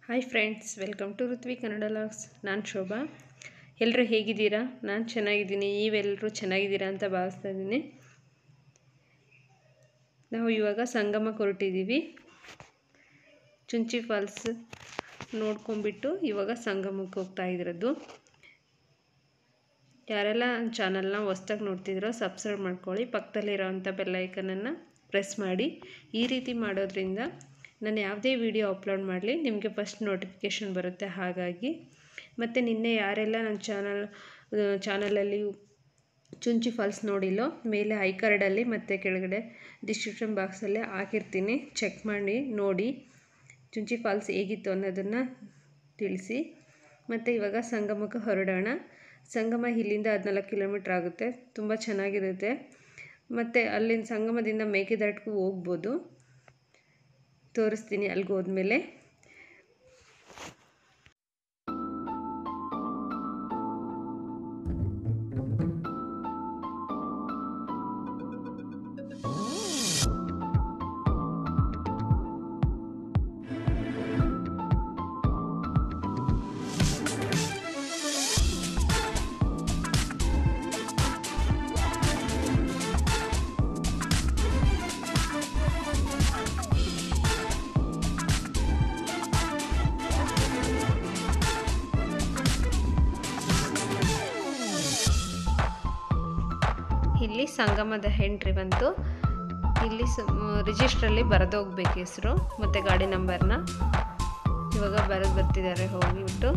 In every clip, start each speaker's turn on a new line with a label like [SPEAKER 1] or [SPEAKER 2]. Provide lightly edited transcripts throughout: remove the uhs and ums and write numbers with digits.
[SPEAKER 1] Hi friends, welcome to Ruthvi Kannada logs. ನಾನು ಶೋಭಾ. ಎಲ್ಲರೂ ಹೇಗಿದ್ದೀರಾ? ನಾನು ಚೆನ್ನಾಗಿದ್ದೀನಿ. ನೀವೆಲ್ಲರೂ ಚೆನ್ನಾಗಿದ್ದೀರಾ ಅಂತ ಭಾವಿಸ್ತಾ ಇದ್ದೀನಿ. ನಾವು ಇವಾಗ ಸಂಗಮಕ್ಕೆ ಹೊರಟಿದ್ದೀವಿ. ಚುಂಚಿ ಫಾಲ್ಸ್ ನೋಡ್ಕೊಂಡ್ಬಿಟ್ಟು ಇವಾಗ ಸಂಗಮಕ್ಕೆ ಹೋಗ್ತಾ ಇರೋದು. ಯಾರೆಲ್ಲ ಚಾನಲ್ನ ಹೊಸ್ದಾಗಿ ನೋಡ್ತಿದ್ದೀರೋ ಸಬ್ಸ್ಕ್ರೈಬ್ ಮಾಡ್ಕೊಳ್ಳಿ. ಪಕ್ಕದಲ್ಲಿರೋವಂಥ ಬೆಲ್ ಐಕನನ್ನು ಪ್ರೆಸ್ ಮಾಡಿ. ಈ ರೀತಿ ಮಾಡೋದ್ರಿಂದ ನಾನು ಯಾವುದೇ ವಿಡಿಯೋ ಅಪ್ಲೋಡ್ ಮಾಡಲಿ ನಿಮಗೆ ಫಸ್ಟ್ ನೋಟಿಫಿಕೇಷನ್ ಬರುತ್ತೆ. ಹಾಗಾಗಿ ಮತ್ತು ನಿನ್ನೆ ಯಾರೆಲ್ಲ ನನ್ನ ಚಾನಲಲ್ಲಿ ಚುಂಚಿ ಫಾಲ್ಸ್ ನೋಡಿಲ್ಲೋ, ಮೇಲೆ ಐ ಕಾರ್ಡಲ್ಲಿ ಮತ್ತು ಕೆಳಗಡೆ ಡಿಸ್ಕ್ರಿಪ್ಷನ್ ಬಾಕ್ಸಲ್ಲಿ ಹಾಕಿರ್ತೀನಿ. ಚೆಕ್ ಮಾಡಿ ನೋಡಿ ಚುಂಚಿ ಫಾಲ್ಸ್ ಹೇಗಿತ್ತು ಅನ್ನೋದನ್ನು ತಿಳಿಸಿ. ಮತ್ತು ಇವಾಗ ಸಂಗಮಕ್ಕೆ ಹೊರಡೋಣ. ಸಂಗಮ ಇಲ್ಲಿಂದ 14 ಕಿಲೋಮೀಟ್ರ್ ಆಗುತ್ತೆ. ತುಂಬ ಚೆನ್ನಾಗಿರುತ್ತೆ. ಮತ್ತು ಅಲ್ಲಿನ ಸಂಗಮದಿಂದ ಮೇಕೆದಾಟಕ್ಕೂ ಹೋಗ್ಬೋದು. ತೋರಿಸ್ತೀನಿ ಅಲ್ಲಿಗೆ ಹೋದ್ಮೇಲೆ. ಇಲ್ಲಿ ಸಂಗಮದ ಎಂಟ್ರಿ ಬಂತು. ಇಲ್ಲಿ ರಿಜಿಸ್ಟ್ರಲ್ಲಿ ಬರೆದೋಗ್ಬೇಕು ಹೆಸರು ಮತ್ತು ಗಾಡಿ ನಂಬರ್ನ. ಇವಾಗ ಬರೆದು ಬರ್ತಿದ್ದಾರೆ ಹೋಗಿಬಿಟ್ಟು.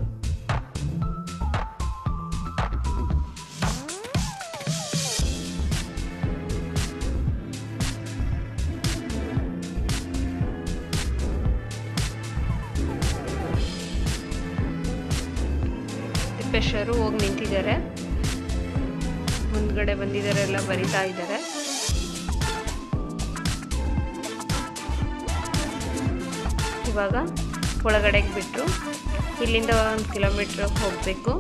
[SPEAKER 1] ತಿಪ್ಪೇಶ್ವರು ಹೋಗಿ ನಿಂತಿದ್ದಾರೆ. ಮುಂದ್ಗಡೆ ಬಂದಿದ್ದಾರೆ, ಎಲ್ಲ ಬರಿತಾ ಇದ್ದಾರೆ. ಇವಾಗ ಒಳಗಡೆಗೆ ಬಿಟ್ಟರು. ಇಲ್ಲಿಂದ 1 ಕಿಲೋಮೀಟ್ರ್ ಹೋಗಬೇಕು.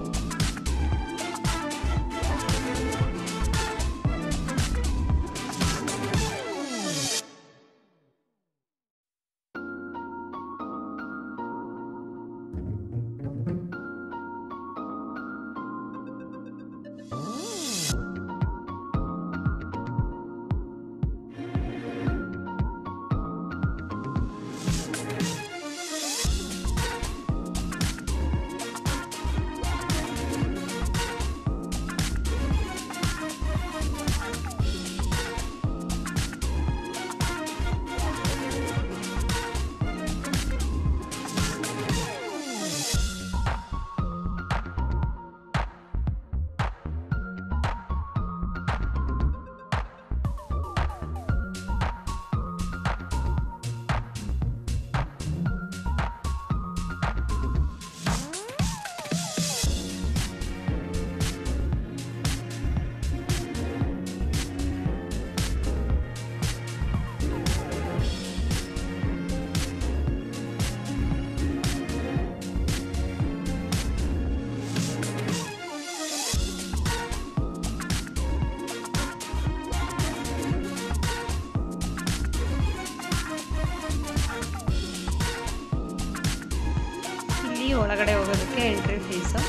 [SPEAKER 1] ಒಳಗಡೆ ಹೋಗೋದಕ್ಕೆ ಎಂಟ್ರಿ ಫೀಸು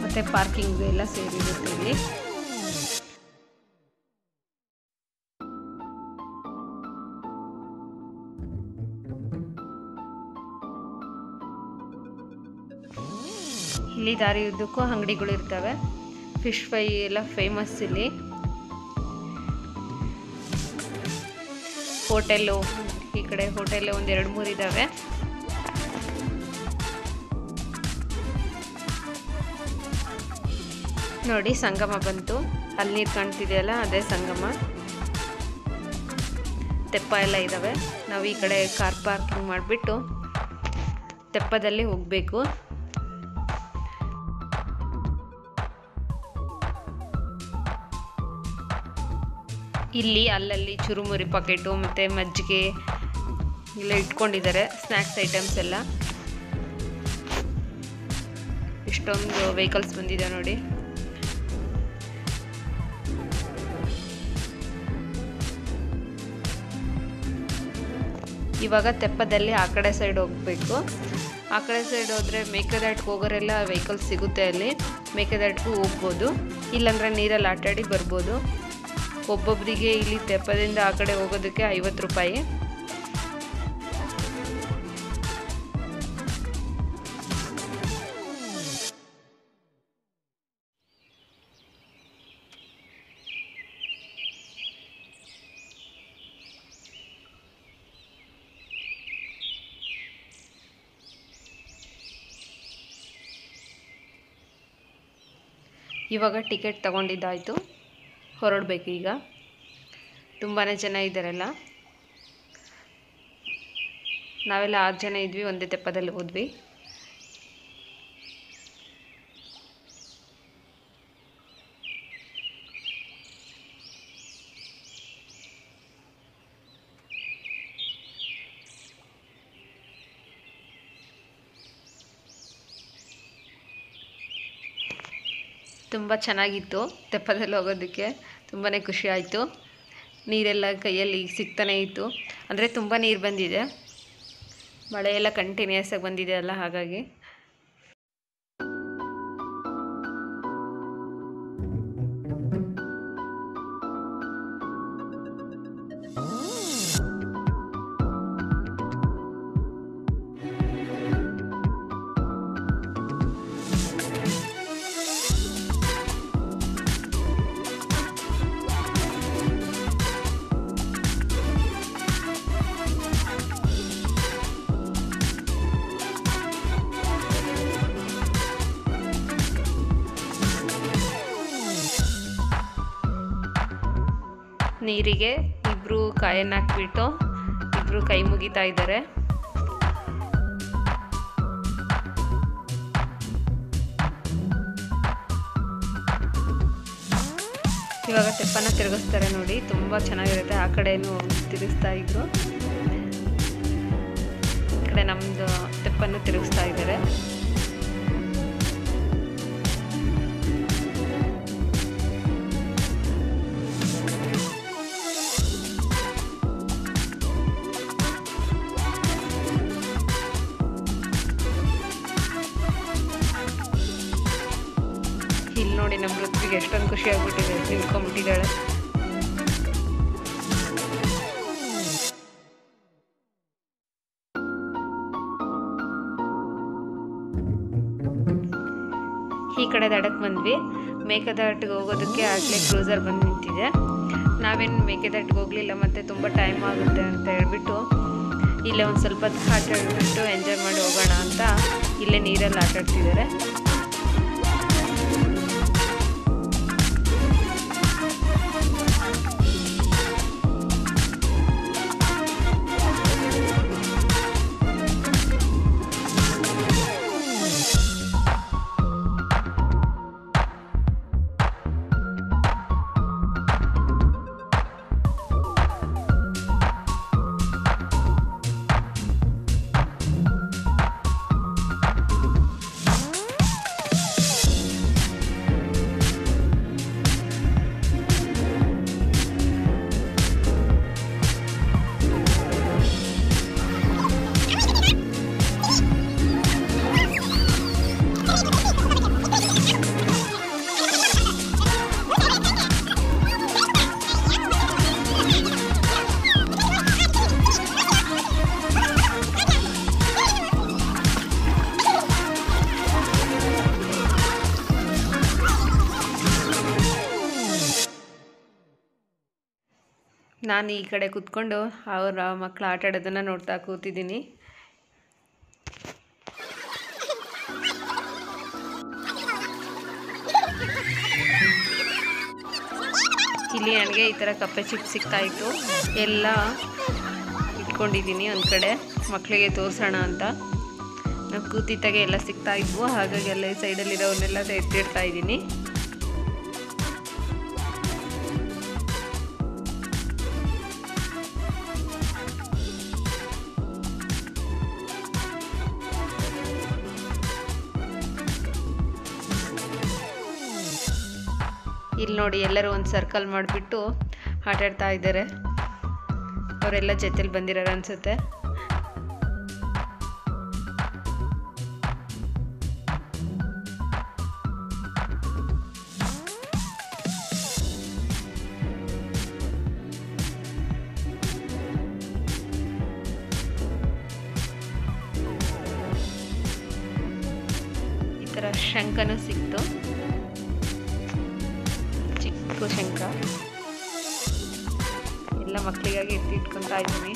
[SPEAKER 1] ಮತ್ತು ಪಾರ್ಕಿಂಗ್ ಎಲ್ಲ ಸೇರಿರುತ್ತೆ ಇಲ್ಲಿ. ಇಲ್ಲಿ ದಾರಿಯುದ್ದಕ್ಕೂ ಅಂಗಡಿಗಳು ಇರ್ತವೆ. ಫಿಶ್ ಫ್ರೈ ಎಲ್ಲ ಫೇಮಸ್ ಇಲ್ಲಿ. ಹೋಟೆಲ್ಲು, ಈ ಕಡೆ ಹೋಟೆಲ್ಲು 1-2-3 ಇದ್ದಾವೆ. ನೋಡಿ ಸಂಗಮ ಬಂತು. ಅಲ್ಲಿ ನೀರು ಕಾಣ್ತಿದೆಯಲ್ಲ, ಅದೇ ಸಂಗಮ. ತೆಪ್ಪ ಎಲ್ಲ ಇದ್ದಾವೆ. ನಾವು ಈ ಕಡೆ ಕಾರ್ ಪಾರ್ಕಿಂಗ್ ಮಾಡಿಬಿಟ್ಟು ತೆಪ್ಪದಲ್ಲಿ ಹೋಗಬೇಕು. ಇಲ್ಲಿ ಅಲ್ಲಲ್ಲಿ ಚುರುಮುರಿ ಪಾಕೆಟು ಮತ್ತು ಮಜ್ಜಿಗೆ ಎಲ್ಲ ಇಟ್ಕೊಂಡಿದ್ದಾರೆ. ಸ್ನ್ಯಾಕ್ಸ್ ಐಟಮ್ಸ್ ಎಲ್ಲ. ಇಷ್ಟೊಂದು ವೆಹಿಕಲ್ಸ್ ಬಂದಿದೆ ನೋಡಿ. ಇವಾಗ ತೆಪ್ಪದಲ್ಲಿ ಆ ಕಡೆ ಸೈಡ್ ಹೋಗಬೇಕು. ಆ ಕಡೆ ಸೈಡ್ ಹೋದರೆ ಮೇಕೆದಾಟಿಗೆ ಹೋಗೋರೆಲ್ಲ ವೆಹಿಕಲ್ಸ್ ಸಿಗುತ್ತೆ, ಅಲ್ಲಿ ಮೇಕೆದಾಟಿಗೂ ಹೋಗ್ಬೋದು, ಇಲ್ಲಾಂದರೆ ನೀರಲ್ಲಿ ಆಟಾಡಿ ಬರ್ಬೋದು. ಒಬ್ಬೊಬ್ಬರಿಗೆ ಇಲ್ಲಿ ತೆಪ್ಪದಿಂದ ಆ ಕಡೆ ಹೋಗೋದಕ್ಕೆ 50 ರೂಪಾಯಿ. ಇವಾಗ ಟಿಕೆಟ್ ತಗೊಂಡಿದ್ದಾಯಿತು, ಹೊರಡಬೇಕು ಈಗ. ತುಂಬಾ ಜನ ಇದ್ದಾರಲ್ಲ, ನಾವೆಲ್ಲ 6 ಜನ ಇದ್ವಿ, ಒಂದೇ ತೆಪ್ಪದಲ್ಲಿ ಹೋದ್ವಿ. ತುಂಬ ಚೆನ್ನಾಗಿತ್ತು, ತೆಪ್ಪದಲ್ಲಿ ಹೋಗೋದಕ್ಕೆ ತುಂಬಾ ಖುಷಿ ಆಯಿತು. ನೀರೆಲ್ಲ ಕೈಯಲ್ಲಿ ಸಿಗ್ತಾನೆ ಇತ್ತು, ಅಂದರೆ ತುಂಬ ನೀರು ಬಂದಿದೆ, ಮಳೆಯೆಲ್ಲ ಕಂಟಿನ್ಯೂಸ್ ಆಗಿ ಬಂದಿದೆ ಅಲ್ಲ, ಹಾಗಾಗಿ. ನೀರಿಗೆ ಇಬ್ಬರು ಕಾಯನ್ನು ಹಾಕ್ಬಿಟ್ಟು ಇಬ್ಬರು ಕೈ ಮುಗಿತಾ ಇದ್ದಾರೆ. ಇವಾಗ ತೆಪ್ಪನ ತಿರುಗಿಸ್ತಾರೆ ನೋಡಿ, ತುಂಬ ಚೆನ್ನಾಗಿರುತ್ತೆ. ಆ ಕಡೆನೂ ತಿರುಗಿಸ್ತಾ ಇದ್ರು, ಈ ಕಡೆ ನಮ್ಮದು ತೆಪ್ಪನ್ನು ತಿರುಗಿಸ್ತಾ ಇದ್ದಾರೆ. ಇಲ್ಲಿ ನೋಡಿ ನಮ್ಮ ಋತ್ವಿಗೆ ಎಷ್ಟೊಂದು ಖುಷಿ ಆಗ್ಬಿಟ್ಟಿದೆ, ನಿಂತ್ಕೊಂಡ್ಬಿಟ್ಟಿದ್ದಾಳೆ. ಈ ಕಡೆ ದಡಕ್ಕೆ ಬಂದ್ವಿ. ಮೇಕೆದಾಟಿಗೆ ಹೋಗೋದಕ್ಕೆ ಆಗಲೇ ಕ್ರೂಸರ್ ಬಂದು ನಿಂತಿದೆ. ನಾವೇನು ಮೇಕೆದಾಟಿಗೆ ಹೋಗಲಿಲ್ಲ, ಮತ್ತು ತುಂಬ ಟೈಮ್ ಆಗುತ್ತೆ ಅಂತ ಹೇಳ್ಬಿಟ್ಟು ಇಲ್ಲೇ ಒಂದು ಸ್ವಲ್ಪ ಆಟ ಆಡ್ಬಿಟ್ಟು ಎಂಜಾಯ್ ಮಾಡಿ ಹೋಗೋಣ ಅಂತ ಇಲ್ಲೇ ನೀರಲ್ಲಿ ಆಟ ಆಡ್ತಿದ್ದಾರೆ. ನಾನು ಈ ಕಡೆ ಕೂತ್ಕೊಂಡು ಅವರ ಮಕ್ಕಳು ಆಟ ಆಡೋದನ್ನು ನೋಡ್ತಾ ಕೂತಿದ್ದೀನಿ. ಇಲ್ಲಿ ನನಗೆ ಈ ಥರ ಕಪ್ಪೆ ಚಿಪ್ಸ್ ಸಿಗ್ತಾಯಿತ್ತು, ಎಲ್ಲ ಇಟ್ಕೊಂಡಿದ್ದೀನಿ ಒಂದು ಕಡೆ ಮಕ್ಕಳಿಗೆ ತೋರಿಸೋಣ ಅಂತ. ನಾವು ಕೂತಿದ್ದಾಗೆ ಎಲ್ಲ ಸಿಗ್ತಾಯಿದ್ವು, ಹಾಗಾಗಿ ಎಲ್ಲ ಸೈಡಲ್ಲಿರೋವನ್ನೆಲ್ಲ ಎತ್ತಿಡ್ತಾ ಇದ್ದೀನಿ. ಇಲ್ಲಿ ನೋಡಿ ಎಲ್ಲರೂ ಒಂದು ಸರ್ಕಲ್ ಮಾಡಿಬಿಟ್ಟು ಆಟಾಡ್ತಾ ಇದ್ದಾರೆ. ಅವರೆಲ್ಲ ಜೊತೆಲಿ ಬಂದಿರೋರು ಅನಿಸುತ್ತೆ. ಶಂಖನೂ ಸಿಕ್ತು, ಚಿಕ್ಕ ಶಂಖ. ಎಲ್ಲ ಮಕ್ಕಳಿಗಾಗಿ ಎತ್ತಿಟ್ಕೊತಾ ಇದ್ದೀನಿ.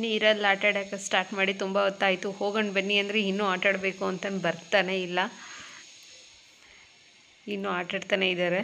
[SPEAKER 1] ನೀರಲ್ಲಿ ಆಟ ಆಡೋಕ್ಕೆ ಸ್ಟಾರ್ಟ್ ಮಾಡಿ ತುಂಬ ಹೊತ್ತಾಯಿತು. ಹೋಗೋಣ ಬನ್ನಿ ಅಂದರೆ ಇನ್ನೂ ಆಟ ಆಡಬೇಕು ಅಂತ ಬರ್ತಾನೆ ಇಲ್ಲ, ಇನ್ನೂ ಆಟ ಆಡ್ತಾನೆ ಇದ್ದಾರೆ.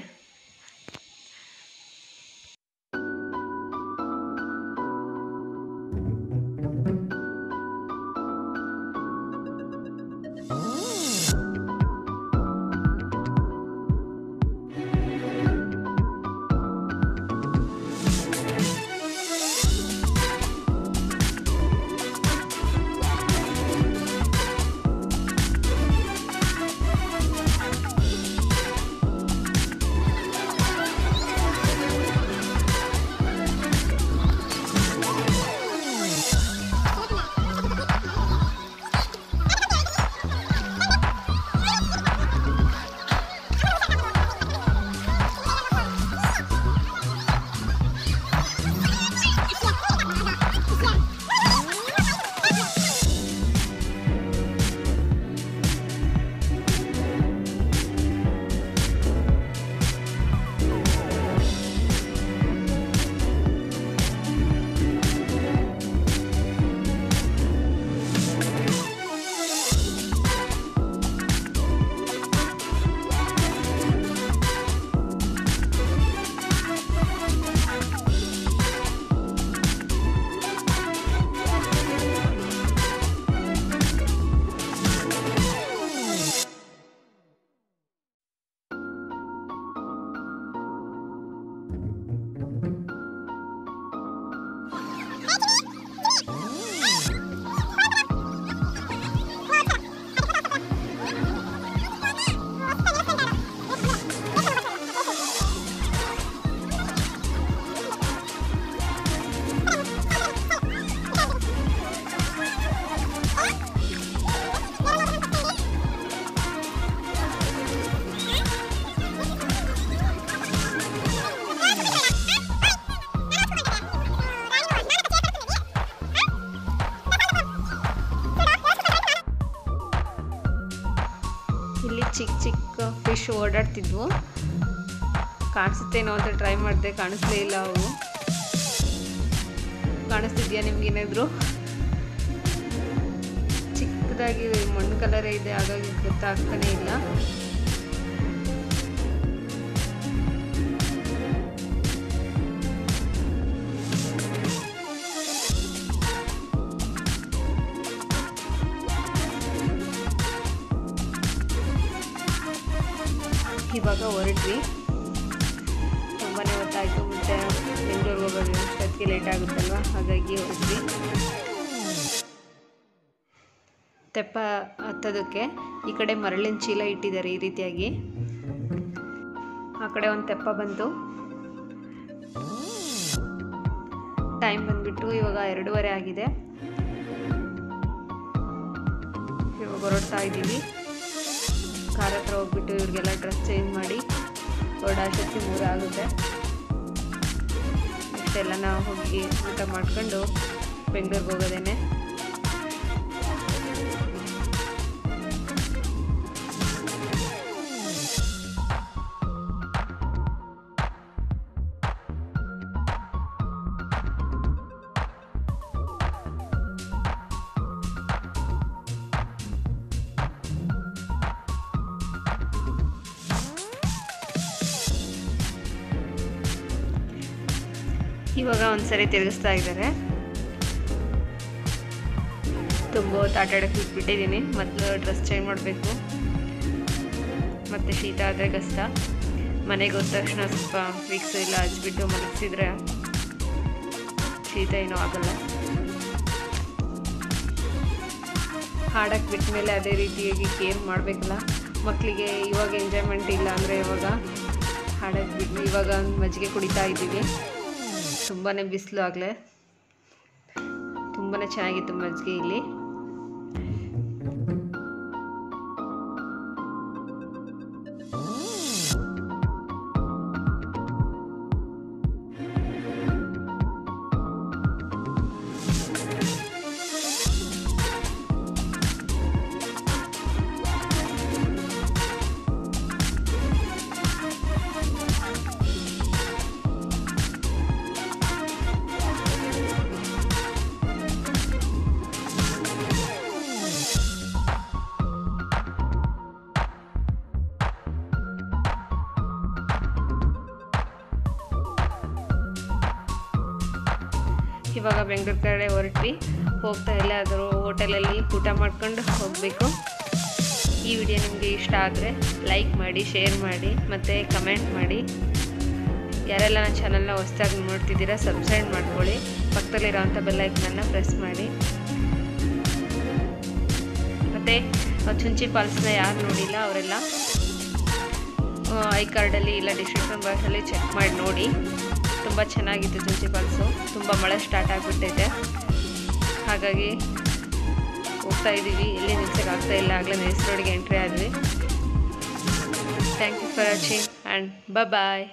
[SPEAKER 1] ಇಲ್ಲಿ ಚಿಕ್ಕ ಚಿಕ್ಕ ಫಿಶ್ ಓಡಾಡ್ತಿದ್ವು, ಕಾಣಿಸುತ್ತೇನೋ ಅಂತ ಟ್ರೈ ಮಾಡಿದೆ, ಕಾಣಿಸ್ಲೇ ಇಲ್ಲ. ಅವು ಕಾಣಿಸ್ತಿದ್ಯಾ ನಿಮ್ಗೇನಾದ್ರು? ಚಿಕ್ಕದಾಗಿ ಮಣ್ಣು ಕಲರೇ ಇದೆ, ಹಾಗಾಗಿ ಗೊತ್ತಾಗ್ತಾನೆ ಇಲ್ಲ. ಇವಾಗ ಹೊರಟ್ವಿ, ತುಂಬಾ ಹೊತ್ತಾಯಿತು. ಮತ್ತು ಬೆಂಗಳೂರಿಗೆ ಹೋಗೋದು ಅಷ್ಟೊತ್ತಿಗೆ ಲೇಟ್ ಆಗುತ್ತಲ್ವ, ಹಾಗಾಗಿ ಹೊರಟ್ವಿ. ತೆಪ್ಪ ಹತ್ತೋದಕ್ಕೆ ಈ ಕಡೆ ಮರಳಿನ ಚೀಲ ಇಟ್ಟಿದ್ದಾರೆ ಈ ರೀತಿಯಾಗಿ. ಆ ಕಡೆ ಒಂದು ತೆಪ್ಪ ಬಂತು. ಟೈಮ್ ಬಂದುಬಿಟ್ಟು ಇವಾಗ 2:30 ಆಗಿದೆ. ಇವಾಗ ಹೊರಡ್ತಾ ಇದ್ದೀವಿ. ಕಾರ್ ಹತ್ರ ಹೋಗ್ಬಿಟ್ಟು ಇವ್ರಿಗೆಲ್ಲ ಡ್ರೆಸ್ ಚೇಂಜ್ ಮಾಡಿ ಹೊರಡೋಷ್ಟೊತ್ತಿಗೆ 3 ಆಗುತ್ತೆ. ಇಷ್ಟೆಲ್ಲ ನಾವು ಹೋಗಿ ಊಟ ಮಾಡ್ಕೊಂಡು ಬೆಂಗಳೂರಿಗೆ ಹೋಗೋದೇನೆ. ಇವಾಗ ಒಂದ್ಸರಿ ತಿರುಗಿಸ್ತಾ ಇದ್ದಾರೆ. ತುಂಬ ಹೊತ್ತು ಆಟ ಆಡೋಕ್ಕೆ ಬಿಟ್ಬಿಟ್ಟಿದ್ದೀನಿ. ಮೊದಲು ಡ್ರೆಸ್ ಚೇಂಜ್ ಮಾಡಬೇಕು, ಮತ್ತು ಶೀತ ಆದರೆ ಕಷ್ಟ. ಮನೆಗೆ ಹೋದ ತಕ್ಷಣ ಸ್ವಲ್ಪ ವಿಕ್ಸ್ ಎಲ್ಲ ಹಚ್ಬಿಟ್ಟು ಮಲಗಿಸಿದ್ರೆ ಶೀತ ಏನೂ ಆಗಲ್ಲ. ಹಾಡಕ್ಕೆ ಬಿಟ್ಟ ಮೇಲೆ ಅದೇ ರೀತಿಯಾಗಿ ಕೇರ್ ಮಾಡಬೇಕಲ್ಲ. ಮಕ್ಕಳಿಗೆ ಇವಾಗ ಎಂಜಾಯ್ಮೆಂಟ್ ಇಲ್ಲ ಅಂದರೆ ಇವಾಗ ಹಾಡಕ್ಕೆ ಬಿಟ್ಟು ಇವಾಗ ಮಜ್ಜಿಗೆ ಕುಡಿತಾ ಇದ್ದೀವಿ. ತುಂಬಾ ಬಿಸಿಲು ಆಗಲೇ, ತುಂಬಾ ಚೆನ್ನಾಗಿತ್ತು ಮಜ್ಜಿಗೆ ಇಲ್ಲಿ. ಇವಾಗ ಬೆಂಗಳೂರು ಕಡೆ ಹೊರಟ್ವಿ. ಹೋಗ್ತಾ ಎಲ್ಲಾದರೂ ಹೋಟೆಲಲ್ಲಿ ಊಟ ಮಾಡ್ಕೊಂಡು ಹೋಗಬೇಕು. ಈ ವಿಡಿಯೋ ನಿಮಗೆ ಇಷ್ಟ ಆದರೆ ಲೈಕ್ ಮಾಡಿ, ಶೇರ್ ಮಾಡಿ ಮತ್ತು ಕಮೆಂಟ್ ಮಾಡಿ. ಯಾರೆಲ್ಲ ನನ್ನ ಚಾನಲ್ನ ಹೊಸದಾಗಿ ನೋಡ್ತಿದ್ದೀರಾ ಸಬ್ಸ್ಕ್ರೈಬ್ ಮಾಡ್ಕೊಳ್ಳಿ. ಪಕ್ಕದಲ್ಲಿರೋವಂಥ ಬೆಲ್ ಐಕನನ್ನು ಪ್ರೆಸ್ ಮಾಡಿ. ಮತ್ತು ಚುಂಚಿ ಫಾಲ್ಸ್ನ ಯಾರು ನೋಡಿಲ್ಲ ಅವರೆಲ್ಲ ಐ ಕಾರ್ಡಲ್ಲಿ ಇಲ್ಲ ಡಿಸ್ಕ್ರಿಪ್ಷನ್ ಬಾಕ್ಸಲ್ಲಿ ಚೆಕ್ ಮಾಡಿ ನೋಡಿ. ತುಂಬ ಚೆನ್ನಾಗಿತ್ತು ಚುಂಚಿ ಫಾಲ್ಸು. ತುಂಬ ಮಳೆ ಸ್ಟಾರ್ಟ್ ಆಗಿಬಿಟ್ಟೈತೆ, ಹಾಗಾಗಿ ಹೋಗ್ತಾ ಇದ್ದೀವಿ. ಎಲ್ಲಿ ನಿಲ್ಸೋಕ್ಕಾಗ್ತಾ ಇಲ್ಲ, ಆಗಲೇ ನೈಸ್ ರೋಡಿಗೆ ಎಂಟ್ರಿ ಆದ್ವಿ. Thank you for watching and bye.